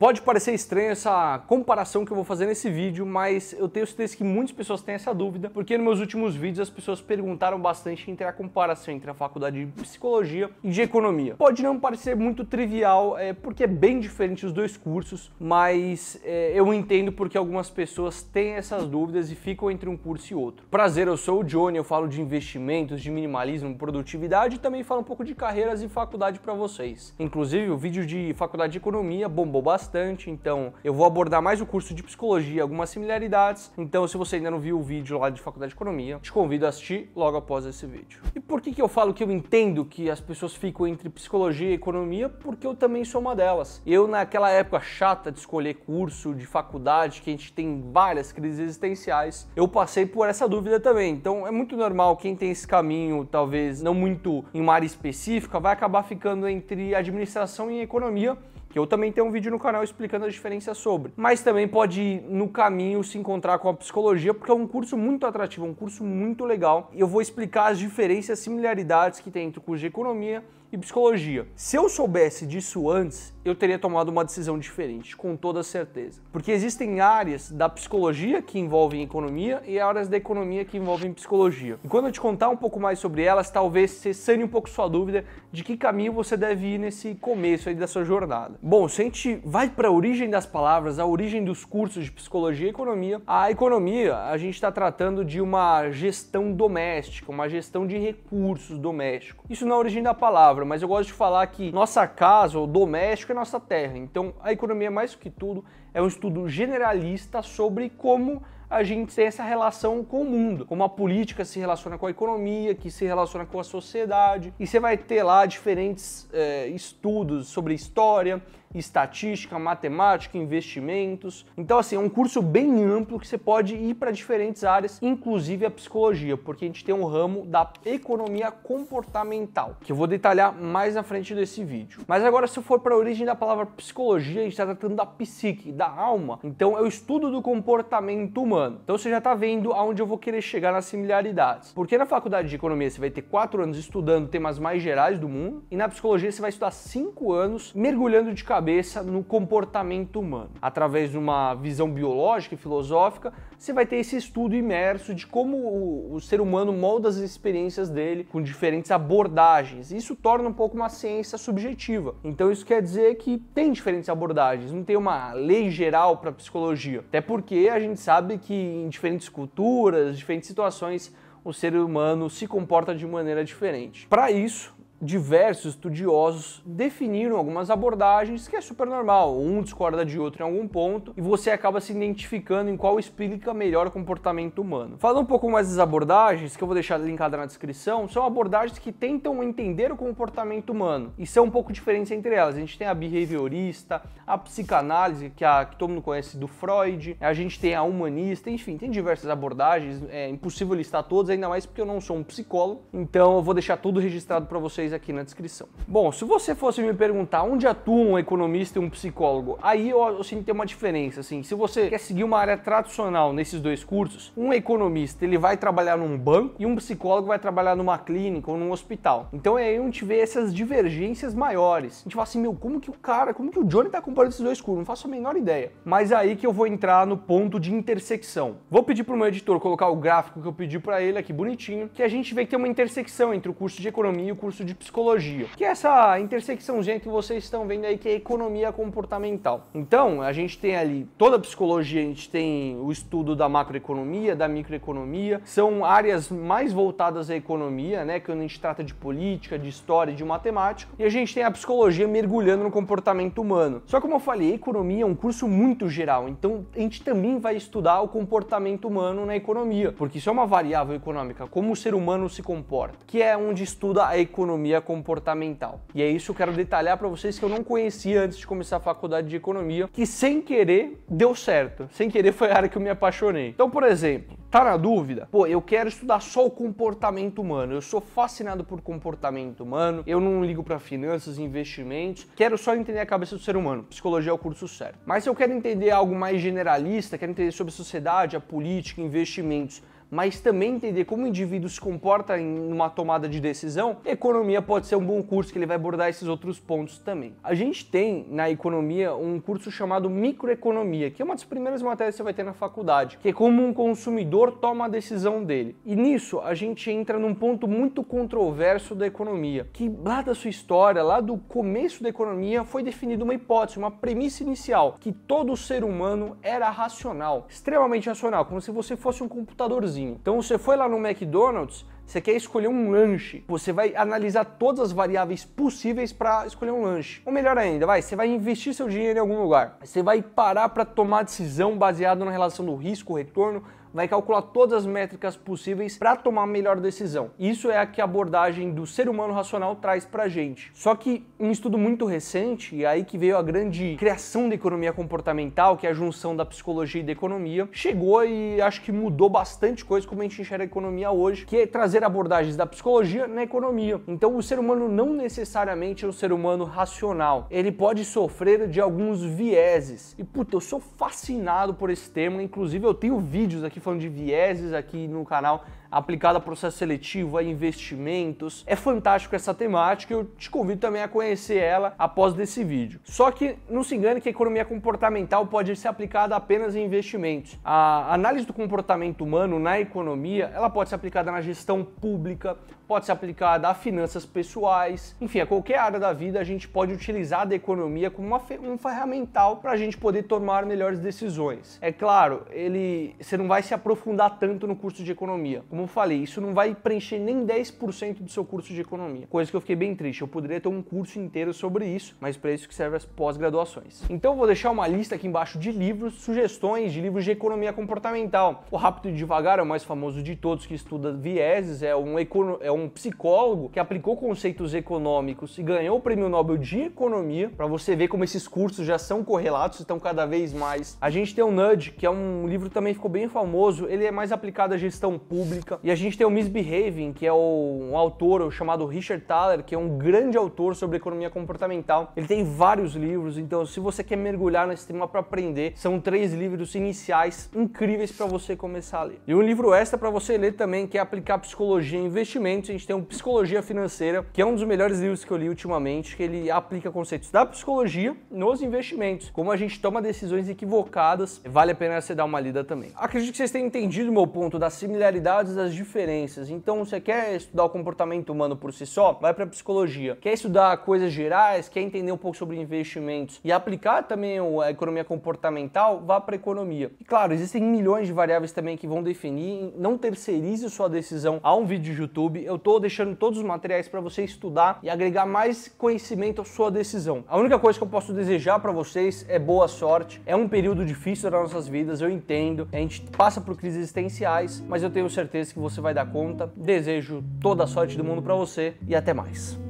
Pode parecer estranho essa comparação que eu vou fazer nesse vídeo, mas eu tenho certeza que muitas pessoas têm essa dúvida, porque nos meus últimos vídeos as pessoas perguntaram bastante entre a comparação entre a faculdade de Psicologia e de Economia. Pode não parecer muito trivial, porque é bem diferente os dois cursos, mas eu entendo porque algumas pessoas têm essas dúvidas e ficam entre um curso e outro. Prazer, eu sou o Johnny, eu falo de investimentos, de minimalismo, produtividade e também falo um pouco de carreiras e faculdade para vocês. Inclusive, o vídeo de faculdade de Economia bombou bastante, então eu vou abordar mais o curso de Psicologia, algumas similaridades. Então, se você ainda não viu o vídeo lá de faculdade de Economia, te convido a assistir logo após esse vídeo. E por que eu falo que eu entendo que as pessoas ficam entre Psicologia e Economia? Porque eu também sou uma delas. Eu, naquela época chata de escolher curso de faculdade, que a gente tem várias crises existenciais, eu passei por essa dúvida também. Então, é muito normal quem tem esse caminho, talvez não muito em uma área específica, vai acabar ficando entre administração e economia, que eu também tenho um vídeo no canal explicando as diferenças sobre. Mas também pode, no caminho, se encontrar com a psicologia, porque é um curso muito atrativo, um curso muito legal. E eu vou explicar as diferenças, similaridades que tem entre o curso de economia e psicologia. Se eu soubesse disso antes, eu teria tomado uma decisão diferente, com toda certeza. Porque existem áreas da psicologia que envolvem economia e áreas da economia que envolvem psicologia. E quando eu te contar um pouco mais sobre elas, talvez você sane um pouco sua dúvida de que caminho você deve ir nesse começo aí da sua jornada. Bom, se a gente vai para a origem das palavras, a origem dos cursos de psicologia e economia, a economia a gente está tratando de uma gestão doméstica, uma gestão de recursos domésticos. Isso na origem da palavra, mas eu gosto de falar que nossa casa, o doméstico, é nossa terra. Então, a economia, mais do que tudo, é um estudo generalista sobre como a gente tem essa relação com o mundo, como a política se relaciona com a economia, que se relaciona com a sociedade. E você vai ter lá diferentes estudos sobre história, estatística, matemática, investimentos. Então, assim, é um curso bem amplo que você pode ir para diferentes áreas, inclusive a psicologia, porque a gente tem um ramo da economia comportamental, que eu vou detalhar mais na frente desse vídeo. Mas agora, se eu for para a origem da palavra psicologia, a gente está tratando da psique, da alma. Então, é o estudo do comportamento humano. Então, você já está vendo aonde eu vou querer chegar nas similaridades. Porque na faculdade de economia você vai ter 4 anos estudando temas mais gerais do mundo, e na psicologia você vai estudar 5 anos mergulhando de cabeça no comportamento humano. Através de uma visão biológica e filosófica, você vai ter esse estudo imerso de como o ser humano molda as experiências dele com diferentes abordagens. Isso torna um pouco uma ciência subjetiva. Então isso quer dizer que tem diferentes abordagens, não tem uma lei geral para a psicologia. Até porque a gente sabe que em diferentes culturas, diferentes situações, o ser humano se comporta de maneira diferente. Para isso, diversos estudiosos definiram algumas abordagens que é super normal, um discorda de outro em algum ponto e você acaba se identificando em qual explica melhor o comportamento humano. Falando um pouco mais das abordagens, que eu vou deixar linkada na descrição, são abordagens que tentam entender o comportamento humano e são um pouco diferentes entre elas. A gente tem a behaviorista, a psicanálise, que todo mundo conhece do Freud, a gente tem a humanista, enfim, tem diversas abordagens, é impossível listar todas, ainda mais porque eu não sou um psicólogo, então eu vou deixar tudo registrado para vocês aqui na descrição. Bom, se você fosse me perguntar onde atua um economista e um psicólogo, aí eu sinto que tem uma diferença, assim, se você quer seguir uma área tradicional nesses dois cursos, um economista, ele vai trabalhar num banco e um psicólogo vai trabalhar numa clínica ou num hospital. Então é aí onde a gente vê essas divergências maiores. A gente fala assim, meu, como que o Johnny tá comparando esses dois cursos? Não faço a menor ideia. Mas aí que eu vou entrar no ponto de intersecção. Vou pedir pro meu editor colocar o gráfico que eu pedi para ele aqui bonitinho, que a gente vê que tem uma intersecção entre o curso de economia e o curso de psicologia, que é essa intersecçãozinha que vocês estão vendo aí, que é a economia comportamental. Então, a gente tem ali toda a psicologia, a gente tem o estudo da macroeconomia, da microeconomia, são áreas mais voltadas à economia, né, quando a gente trata de política, de história, de matemática, e a gente tem a psicologia mergulhando no comportamento humano. Só como eu falei, a economia é um curso muito geral, então a gente também vai estudar o comportamento humano na economia, porque isso é uma variável econômica, como o ser humano se comporta, que é onde estuda a economia comportamental. E é isso que eu quero detalhar para vocês que eu não conhecia antes de começar a faculdade de economia, que sem querer deu certo. Sem querer foi a área que eu me apaixonei. Então, por exemplo, tá na dúvida? Pô, eu quero estudar só o comportamento humano. Eu sou fascinado por comportamento humano, eu não ligo para finanças, investimentos, quero só entender a cabeça do ser humano. Psicologia é o curso certo. Mas se eu quero entender algo mais generalista, quero entender sobre a sociedade, a política, investimentos, mas também entender como o indivíduo se comporta em uma tomada de decisão, economia pode ser um bom curso que ele vai abordar esses outros pontos também. A gente tem na economia um curso chamado microeconomia, que é uma das primeiras matérias que você vai ter na faculdade, que é como um consumidor toma a decisão dele. E nisso a gente entra num ponto muito controverso da economia, que lá da sua história, lá do começo da economia, foi definida uma hipótese, uma premissa inicial, que todo ser humano era racional, extremamente racional, como se você fosse um computadorzinho. Então você foi lá no McDonald's, você quer escolher um lanche, você vai analisar todas as variáveis possíveis para escolher um lanche. Ou melhor ainda, você vai investir seu dinheiro em algum lugar. Você vai parar para tomar decisão baseada na relação do risco-retorno, vai calcular todas as métricas possíveis para tomar a melhor decisão. Isso é a que a abordagem do ser humano racional traz pra gente. Só que um estudo muito recente, e aí que veio a grande criação da economia comportamental, que é a junção da psicologia e da economia, chegou e acho que mudou bastante coisa como a gente enxerga a economia hoje, que é trazer abordagens da psicologia na economia. Então o ser humano não necessariamente é um ser humano racional. Ele pode sofrer de alguns vieses. E puta, eu sou fascinado por esse tema, inclusive eu tenho vídeos aqui falando de vieses aqui no canal, aplicado a processo seletivo, a investimentos. É fantástico essa temática, eu te convido também a conhecer ela após desse vídeo. Só que não se engane que a economia comportamental pode ser aplicada apenas em investimentos. A análise do comportamento humano na economia, ela pode ser aplicada na gestão pública, pode ser aplicada a finanças pessoais, enfim, a qualquer área da vida a gente pode utilizar da economia como um ferramental para a gente poder tomar melhores decisões. É claro, você não vai se aprofundar tanto no curso de economia. Como eu falei, isso não vai preencher nem 10% do seu curso de economia. Coisa que eu fiquei bem triste. Eu poderia ter um curso inteiro sobre isso, mas para isso que serve as pós-graduações. Então eu vou deixar uma lista aqui embaixo de livros, sugestões de livros de economia comportamental. O Rápido e Devagar é o mais famoso de todos, que estuda vieses, é um psicólogo que aplicou conceitos econômicos e ganhou o Prêmio Nobel de Economia, para você ver como esses cursos já são correlatos, estão cada vez mais. A gente tem o Nudge, que é um livro que também ficou bem famoso, ele é mais aplicado à gestão pública. E a gente tem o Misbehaving, que é um autor chamado Richard Thaler, que é um grande autor sobre economia comportamental. Ele tem vários livros, então se você quer mergulhar nesse tema para aprender, são 3 livros iniciais incríveis para você começar a ler. E um livro extra para você ler também, que é aplicar psicologia em investimentos. A gente tem o Psicologia Financeira, que é um dos melhores livros que eu li ultimamente, que ele aplica conceitos da psicologia nos investimentos, como a gente toma decisões equivocadas. Vale a pena você dar uma lida também. Acredito que vocês tenham entendido o meu ponto das similaridades e das diferenças. Então, você quer estudar o comportamento humano por si só? Vai para psicologia. Quer estudar coisas gerais? Quer entender um pouco sobre investimentos e aplicar também a economia comportamental? Vá para economia. E claro, existem milhões de variáveis também que vão definir. Não terceirize sua decisão a um vídeo de YouTube. Eu tô deixando todos os materiais para você estudar e agregar mais conhecimento à sua decisão. A única coisa que eu posso desejar para vocês é boa sorte. É um período difícil das nossas vidas, eu entendo. A gente passa por crises existenciais, mas eu tenho certeza que você vai dar conta. Desejo toda a sorte do mundo para você e até mais.